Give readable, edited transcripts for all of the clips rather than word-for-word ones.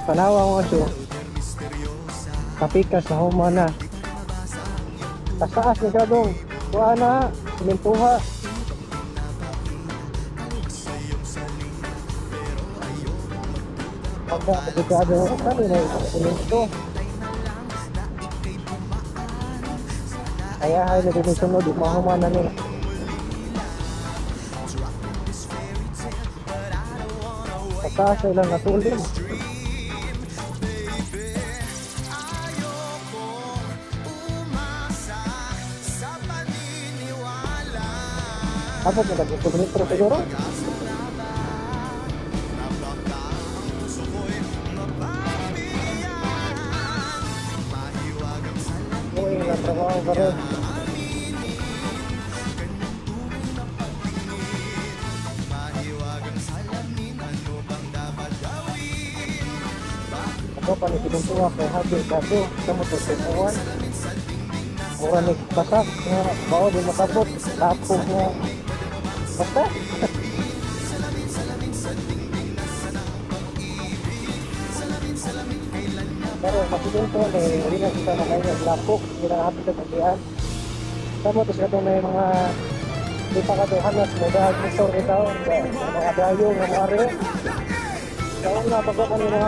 Tanawa ko siya. Kapikas na humana. Taas ni kadong. Kuha na. Simentuha. Pagka kapitado ko kanina simento. Kaya ay na din sunod. Mahumana nila. Taas na lang natulin. Apa na nag-kilometro siguro? Uy, natrabaho ka rin. Ako pa ni pinuntuwa kay Habil kaso sa motorsikluan. Mura ni basak nga bao di makabot. Tapos nga basta. Pero masidento ni hindi na kita na kayo naglapok. Hindi na kapit na kagian. Sa motos ka may mga di pa katuhanas mo dahil motor itaw. Mga dayo nga mare. Kaya nga pagka ka nila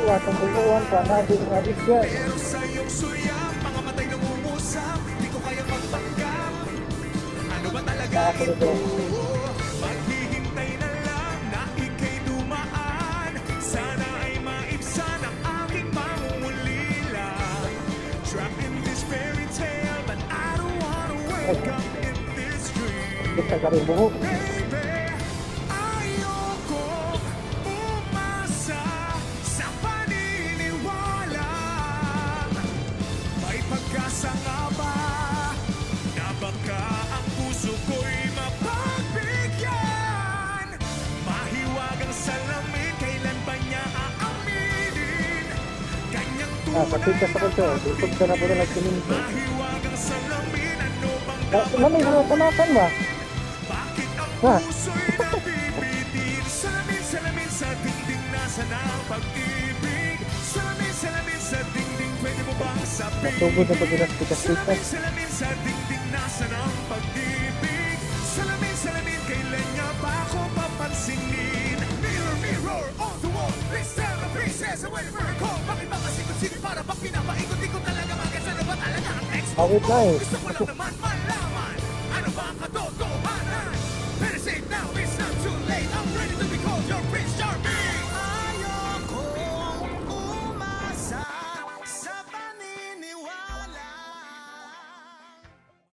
atong buluan pa na din nga disya. Maghihintay na lang na ika'y dumaan. Sana ay maibsan ang aking pangungulila. Trapped in this fairy tale, but I don't wanna wake up in this dream. Bisa ka rin buhok. Baby, ayoko umasa sa paniniwala. May pagkasa nga ba na baka ang puso ko'y mapagbigyan? Mahiwagang salamin, kailan ba niya aaminin? Kanyang Papikas ako siya. Dusog ka na po na nagsiminto. mahiwagang salamin, ano bang Lamay mga kanakan ba? bakit ang Ha? puso'y nabibitin? Salamin, salamin sa dingding, nasa na ang pag-ibig? Salamin, salamin sa dingding, pwede mo bang sabihin? Nasugod na pag pikas-pikas. Salamin, salamin sa dingding, nasa na ang pag-ibig? Salamin, salamin, kailan niya ba ako papansinin? Mirror, mirror on the wall, please tell the princess I'm waiting for a call. Bakit ba kasi kung sino para bang pinapaikot-ikot talaga? Magkasano ba talaga ang ex mo? Awit na eh. Gusto ko lang naman